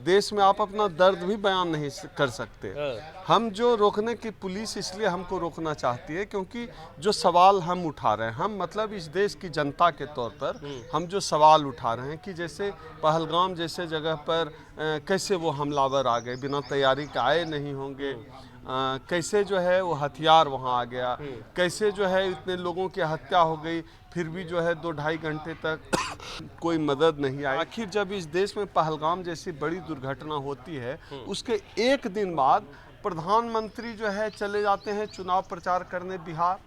देश में आप अपना दर्द भी बयान नहीं कर सकते। हम जो रोकने की पुलिस इसलिए हमको रोकना चाहती है क्योंकि जो सवाल हम उठा रहे हैं, हम मतलब इस देश की जनता के तौर पर हम जो सवाल उठा रहे हैं कि जैसे पहलगाम जैसे जगह पर कैसे वो हमलावर आ गए, बिना तैयारी के आए नहीं होंगे, कैसे जो है वो हथियार वहाँ आ गया, कैसे जो है इतने लोगों की हत्या हो गई फिर भी जो है 2-2.5 घंटे तक कोई मदद नहीं आई। आखिर जब इस देश में पहलगाम जैसी बड़ी दुर्घटना होती है उसके एक दिन बाद प्रधानमंत्री जो है चले जाते हैं चुनाव प्रचार करने बिहार,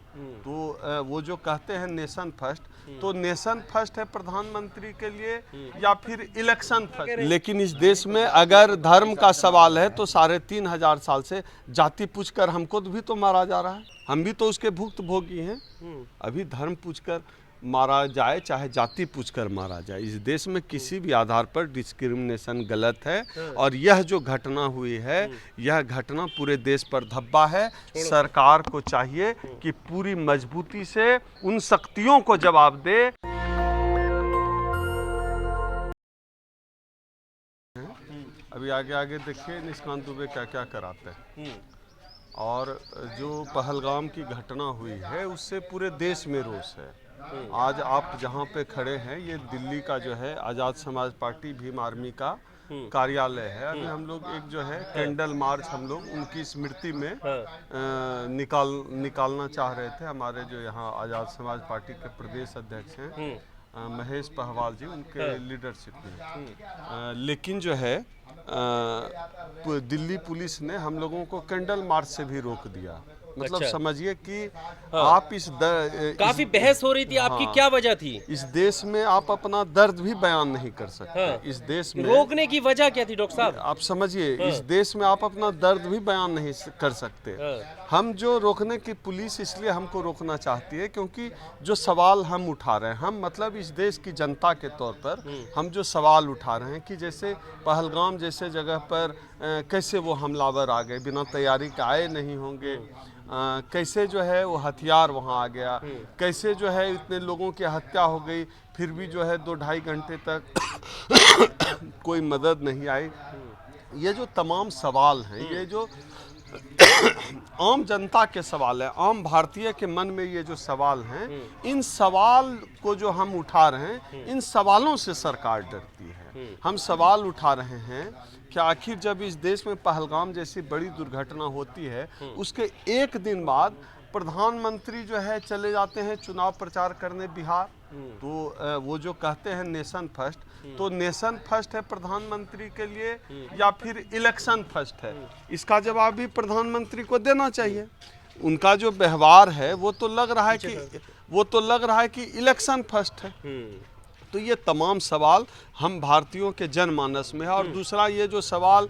तो वो जो कहते हैं नेशन फर्स्ट, तो नेशन फर्स्ट है प्रधानमंत्री के लिए या फिर इलेक्शन फर्स्ट। लेकिन इस देश में अगर धर्म का सवाल है तो 3,500 साल से जाति पूछकर हमको भी तो मारा जा रहा है, हम भी तो उसके भुक्तभोगी हैं। अभी धर्म पूछकर मारा जाए चाहे जाति पूछकर मारा जाए, इस देश में किसी भी आधार पर डिस्क्रिमिनेशन गलत है। और यह जो घटना हुई है यह घटना पूरे देश पर धब्बा है। सरकार को चाहिए कि पूरी मजबूती से उन शक्तियों को जवाब दे। अभी आगे आगे देखिए निष्कांत दुबे क्या क्या कराते हैं। और जो पहलगाम की घटना हुई है उससे पूरे देश में रोष है। आज आप जहाँ पे खड़े हैं ये दिल्ली का जो है आज़ाद समाज पार्टी भीम आर्मी का कार्यालय है। अभी हम लोग एक जो है कैंडल मार्च हम लोग उनकी स्मृति में निकालना चाह रहे थे। हमारे जो यहाँ आज़ाद समाज पार्टी के प्रदेश अध्यक्ष हैं महेश पहवाल जी, उनके लीडरशिप में, लेकिन जो है दिल्ली पुलिस ने हम लोगों को कैंडल मार्च से भी रोक दिया। मतलब समझिए कि आप काफी बहस हो रही थी आपकी, क्या वजह थी? इस देश में आप अपना दर्द भी बयान नहीं कर सकते। इस देश में रोकने की वजह क्या थी डॉक्टर साहब? आप समझिए इस देश में आप अपना दर्द भी बयान नहीं कर सकते। हम जो रोकने की पुलिस इसलिए हमको रोकना चाहती है क्योंकि जो सवाल हम उठा रहे हैं, हम मतलब इस देश की जनता के तौर पर हम जो सवाल उठा रहे हैं कि जैसे पहलगाम जैसे जगह पर कैसे वो हमलावर आ गए, बिना तैयारी के आए नहीं होंगे, कैसे जो है वो हथियार वहाँ आ गया, कैसे जो है इतने लोगों की हत्या हो गई फिर भी जो है 2-2.5 घंटे तक कोई मदद नहीं आई। ये जो तमाम सवाल हैं, ये जो आम जनता के सवाल है, आम भारतीय के मन में ये जो सवाल हैं, इन सवाल को जो हम उठा रहे हैं इन सवालों से सरकार डरती है। हम सवाल उठा रहे हैं कि आखिर जब इस देश में पहलगाम जैसी बड़ी दुर्घटना होती है उसके एक दिन बाद प्रधानमंत्री जो है चले जाते हैं चुनाव प्रचार करने बिहार, तो वो जो कहते हैं नेशन फर्स्ट, तो नेशन फर्स्ट है प्रधानमंत्री के लिए या फिर इलेक्शन फर्स्ट है, इसका जवाब भी प्रधानमंत्री को देना चाहिए। उनका जो व्यवहार है वो तो लग रहा है कि इलेक्शन फर्स्ट है। तो ये तमाम सवाल हम भारतीयों के जनमानस में है। और दूसरा ये जो सवाल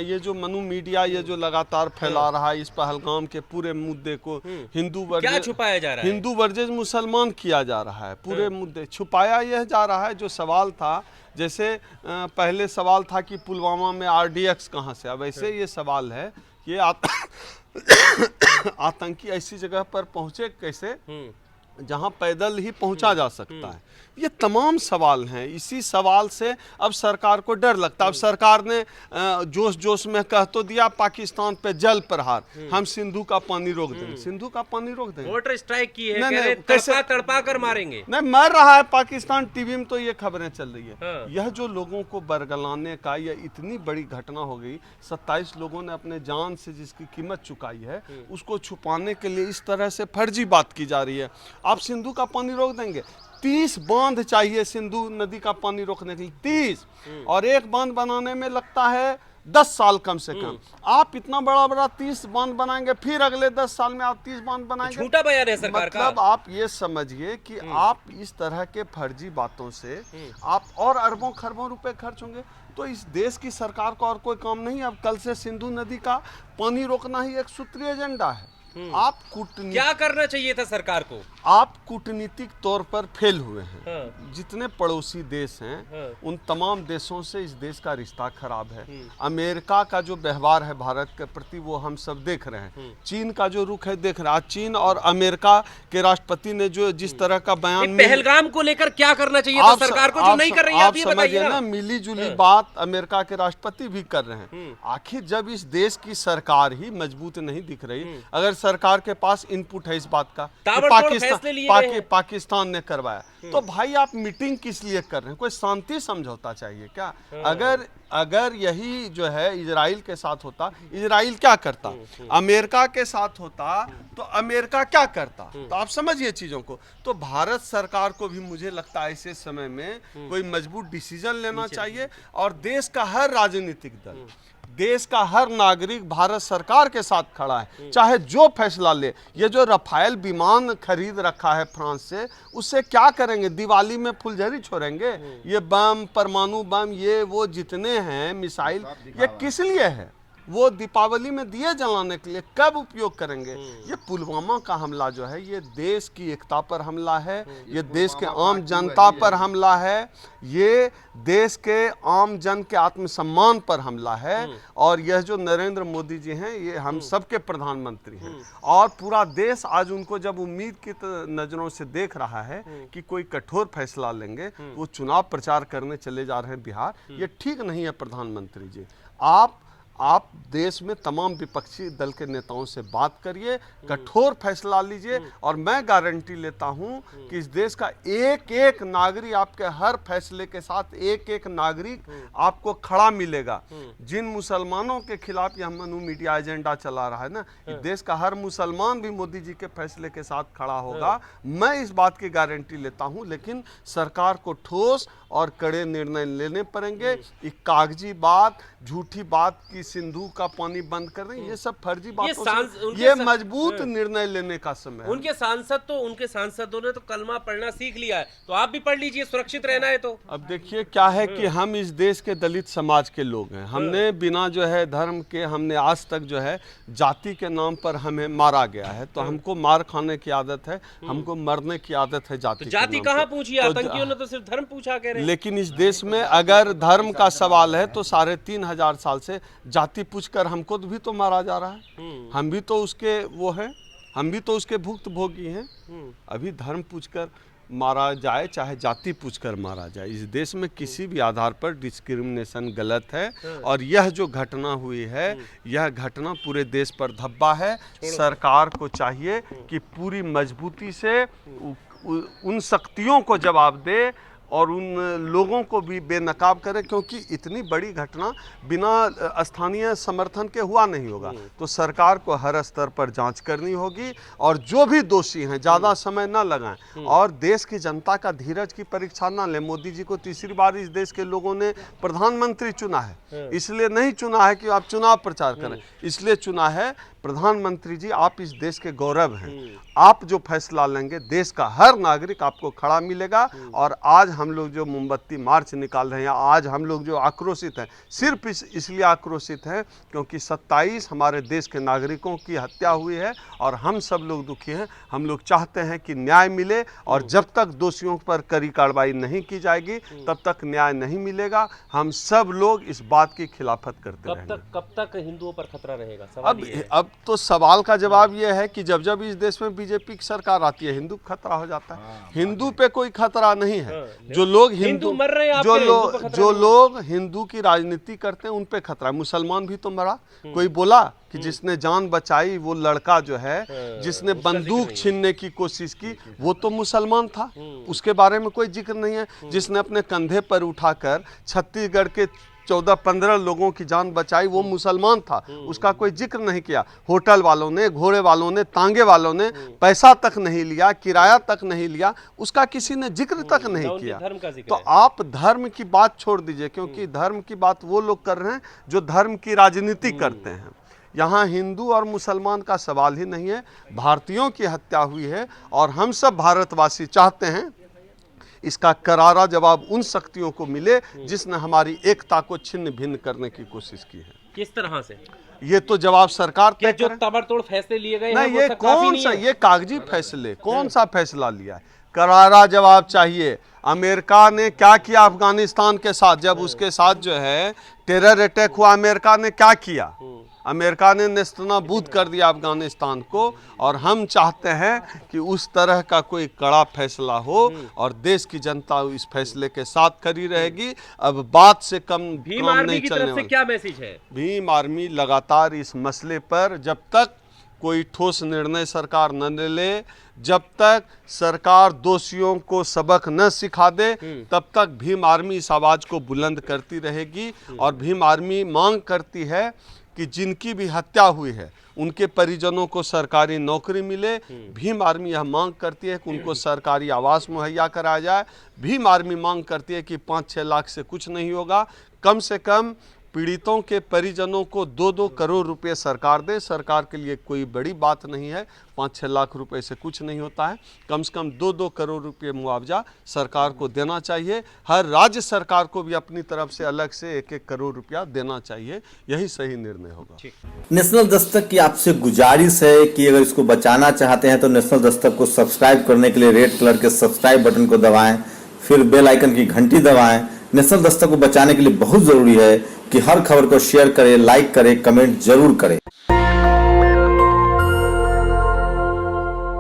ये जो मनु मीडिया ये जो लगातार फैला रहा है इस पहलगाम के पूरे मुद्दे को क्या छुपाया जा रहा है? हिंदू वर्सेस मुसलमान किया जा रहा है। पूरे मुद्दे छुपाया यह जा रहा है। जो सवाल था, जैसे पहले सवाल था कि पुलवामा में RDX कहाँ से, अब ऐसे ये सवाल है ये आतंकी ऐसी जगह पर पहुँचे कैसे जहां पैदल ही पहुंचा जा सकता है। ये तमाम सवाल हैं। इसी सवाल से अब सरकार को डर लगता है। अब सरकार ने जोश जोश में कह तो दिया पाकिस्तान पे जल प्रहार, हम सिंधु का पानी रोक देंगे। सिंधु का पानी रोक देंगे, वाटर स्ट्राइक की है, कह रहे तड़पा तड़पा कर मारेंगे। नहीं, मर रहा है पाकिस्तान। टीवी में तो ये खबरें चल रही है। यह जो लोगों को बरगलाने का यह इतनी बड़ी घटना हो गई, 27 लोगों ने अपने जान से जिसकी कीमत चुकाई है उसको छुपाने के लिए इस तरह से फर्जी बात की जा रही है। आप सिंधु का पानी रोक देंगे, 30 बांध चाहिए सिंधु नदी का पानी रोकने के लिए, 30, और एक बांध बनाने में लगता है 10 साल कम से कम। आप इतना बड़ा बड़ा 30 बांध बनाएंगे, फिर अगले 10 साल में आप 30 बांध बनाएंगे। झूठा बयान है सरकार का। मतलब आप ये समझिए कि आप इस तरह के फर्जी बातों से आप और अरबों खरबों रुपए खर्च होंगे। तो इस देश की सरकार को और कोई काम नहीं। अब कल से सिंधु नदी का पानी रोकना ही एक सूत्रीय एजेंडा है। आप कूटनीति क्या करना चाहिए था सरकार को? आप कूटनीतिक तौर पर फेल हुए हैं। हाँ। जितने पड़ोसी देश हैं हाँ। उन तमाम देशों से इस देश का रिश्ता खराब है। अमेरिका का जो व्यवहार है भारत के प्रति वो हम सब देख रहे हैं। चीन का जो रुख है देख रहे हैं। आज चीन और अमेरिका के राष्ट्रपति ने जो जिस तरह का बयान पहलगाम को लेकर क्या करना चाहिए था सरकार को जो नहीं कर रही है? आप समझिए ना, मिली जुली बात अमेरिका के राष्ट्रपति भी कर रहे हैं। आखिर जब इस देश की सरकार ही मजबूत नहीं दिख रही, अगर सरकार के पास इनपुट है इस बात का पाकिस्तान ने करवाया, तो भाई आप मीटिंग किस लिए कर रहे हैं? कोई शांति समझौता चाहिए क्या? अगर यही जो है इजराइल के साथ होता, इजराइल क्या करता? अमेरिका के साथ होता तो अमेरिका क्या करता? तो आप समझिए चीजों को। तो भारत सरकार को भी मुझे लगता है ऐसे समय में कोई मजबूत डिसीजन लेना चाहिए और देश का हर राजनीतिक दल, देश का हर नागरिक भारत सरकार के साथ खड़ा है, चाहे जो फैसला ले। ये जो रफाल विमान खरीद रखा है फ्रांस से, उससे क्या करेंगे? दिवाली में फुलझड़ी छोड़ेंगे? ये बम, परमाणु बम, ये वो जितने हैं मिसाइल, ये किस लिए है? वो दीपावली में दिए जलाने के लिए, कब उपयोग करेंगे? ये पुलवामा का हमला जो है ये देश की एकता पर हमला है, ये देश के आम जनता पर हमला है, ये देश के आम जन के आत्मसम्मान पर हमला है। और यह जो नरेंद्र मोदी जी हैं ये हम सबके प्रधानमंत्री हैं और पूरा देश आज उनको जब उम्मीद की नजरों से देख रहा है कि कोई कठोर फैसला लेंगे, वो चुनाव प्रचार करने चले जा रहे हैं बिहार। ये ठीक नहीं है प्रधानमंत्री जी। आप देश में तमाम विपक्षी दल के नेताओं से बात करिए, कठोर फैसला लीजिए और मैं गारंटी लेता हूं कि इस देश का एक एक नागरिक, आपके हर फैसले के साथ एक एक नागरिक आपको खड़ा मिलेगा। जिन मुसलमानों के खिलाफ यह मनु मीडिया एजेंडा चला रहा है ना, इस देश का हर मुसलमान भी मोदी जी के फैसले के साथ खड़ा होगा, मैं इस बात की गारंटी लेता हूं। लेकिन सरकार को ठोस और कड़े निर्णय लेने पड़ेंगे। एक कागजी बात, झूठी बात की सिंधु का पानी बंद कर रहे हैं, ये सब फर्जी बातों से ये मजबूत निर्णय लेने का समय है। उनके सांसदों ने तो कलमा पढ़ना सीख लिया है, तो आप भी पढ़ लीजिए, सुरक्षित रहना है तो। अब देखिए क्या है कि हम इस देश के दलित समाज के लोग हैं। हमने बिना जो है धर्म के, हमने आज तक जो है जाति के नाम पर हमें मारा गया है, तो हमको मार खाने की आदत है, हमको मरने की आदत है जाति। जाति कहाँ पूछी? आतंकियों ने तो सिर्फ धर्म पूछा कह रहे हैं। लेकिन इस देश में अगर धर्म का सवाल है तो 3,500 साल से जाति पूछकर हमको भी तो मारा जा रहा है। हम भी तो उसके वो हैं, हम भी तो उसके भुक्तभोगी हैं। अभी धर्म पूछकर मारा जाए चाहे जाति पूछकर मारा जाए, इस देश में किसी भी आधार पर डिस्क्रिमिनेशन गलत है। और यह जो घटना हुई है, यह घटना पूरे देश पर धब्बा है। सरकार को चाहिए कि पूरी मजबूती से उन शक्तियों को जवाब दे और उन लोगों को भी बेनकाब करे, क्योंकि इतनी बड़ी घटना बिना स्थानीय समर्थन के हुआ नहीं होगा। तो सरकार को हर स्तर पर जांच करनी होगी और जो भी दोषी हैं ज़्यादा समय न लगाएं और देश की जनता का धीरज की परीक्षा न लें। मोदी जी को तीसरी बार इस देश के लोगों ने प्रधानमंत्री चुना है, इसलिए नहीं चुना है कि आप चुनाव प्रचार करें, इसलिए चुना है प्रधानमंत्री जी आप इस देश के गौरव हैं। आप जो फैसला लेंगे देश का हर नागरिक आपको खड़ा मिलेगा। और आज हम लोग जो मोमबत्ती मार्च निकाल रहे हैं, आज हम लोग जो आक्रोशित हैं, सिर्फ इसलिए आक्रोशित हैं क्योंकि 27 हमारे देश के नागरिकों की हत्या हुई है और हम सब लोग दुखी हैं। हम लोग चाहते हैं कि न्याय मिले और जब तक दोषियों पर कड़ी कार्रवाई नहीं की जाएगी तब तक न्याय नहीं मिलेगा। हम सब लोग इस बात की खिलाफत करते रहेंगे। कब तक हिंदुओं पर खतरा रहेगा? अब तो सवाल का जवाब यह है कि जब इस देश में बीजेपी की सरकार आती है, हिंदू खतरा हो जाता है। हिंदू पे कोई खतरा नहीं है। जो लोग हिंदू मर रहे हैं, जो लोग हिंदू की राजनीति करते हैं उन पे खतरा है। मुसलमान भी तो मरा। कोई बोला कि जिसने जान बचाई वो लड़का जो है, जिसने बंदूक छीनने की कोशिश की, वो तो मुसलमान था, उसके बारे में कोई जिक्र नहीं है। जिसने अपने कंधे पर उठाकर छत्तीसगढ़ के 14-15 लोगों की जान बचाई वो मुसलमान था, उसका कोई जिक्र नहीं किया। होटल वालों ने, घोड़े वालों ने, तांगे वालों ने पैसा तक नहीं लिया, किराया तक नहीं लिया, उसका किसी ने जिक्र तक नहीं किया। तो आप धर्म की बात छोड़ दीजिए, क्योंकि धर्म की बात वो लोग कर रहे हैं जो धर्म की राजनीति करते हैं। यहाँ हिंदू और मुसलमान का सवाल ही नहीं है, भारतीयों की हत्या हुई है और हम सब भारतवासी चाहते हैं इसका करारा जवाब उन शक्तियों को मिले जिसने हमारी एकता को छिन्न भिन्न करने की कोशिश की है। किस तरह से? ये तो जवाब सरकार क्या तय जो करे। ताबड़तोड़ फैसले लिए गए हैं नहीं, वो ये सब काफी कौन नहीं सा, है? ये कागजी फैसले, कौन सा फैसला लिया है? करारा जवाब चाहिए। अमेरिका ने क्या किया अफगानिस्तान के साथ, जब उसके साथ जो है टेरर अटैक हुआ, अमेरिका ने क्या किया? अमेरिका ने नेस्तनाबूद कर दिया अफगानिस्तान को। और हम चाहते हैं कि उस तरह का कोई कड़ा फैसला हो और देश की जनता इस फैसले के साथ खड़ी रहेगी। अब बात से कम भीम काम आर्मी नहीं की चलने तरफ से वाला। क्या मैसेज है? भीम आर्मी लगातार इस मसले पर जब तक कोई ठोस निर्णय सरकार न ले, जब तक सरकार दोषियों को सबक न सिखा दे, तब तक भीम आर्मी इस आवाज को बुलंद करती रहेगी। और भीम आर्मी मांग करती है कि जिनकी भी हत्या हुई है उनके परिजनों को सरकारी नौकरी मिले। भीम आर्मी यह मांग करती है कि उनको सरकारी आवास मुहैया कराया जाए। भीम आर्मी मांग करती है कि 5-6 लाख से कुछ नहीं होगा, कम से कम पीड़ितों के परिजनों को 2-2 करोड़ रुपए सरकार दे। सरकार के लिए कोई बड़ी बात नहीं है, 5-6 लाख रुपए से कुछ नहीं होता है। कम से कम 2-2 करोड़ रुपए मुआवजा सरकार को देना चाहिए। हर राज्य सरकार को भी अपनी तरफ से अलग से 1-1 करोड़ रुपया देना चाहिए। यही सही निर्णय होगा। नेशनल दस्तक की आपसे गुजारिश है कि अगर इसको बचाना चाहते हैं तो नेशनल दस्तक को सब्सक्राइब करने के लिए रेड कलर के सब्सक्राइब बटन को दबाएं, फिर बेल आइकन की घंटी दबाएं। नेशनल दस्तक को बचाने के लिए बहुत जरूरी है कि हर खबर को शेयर करें, लाइक करें, कमेंट जरूर करें।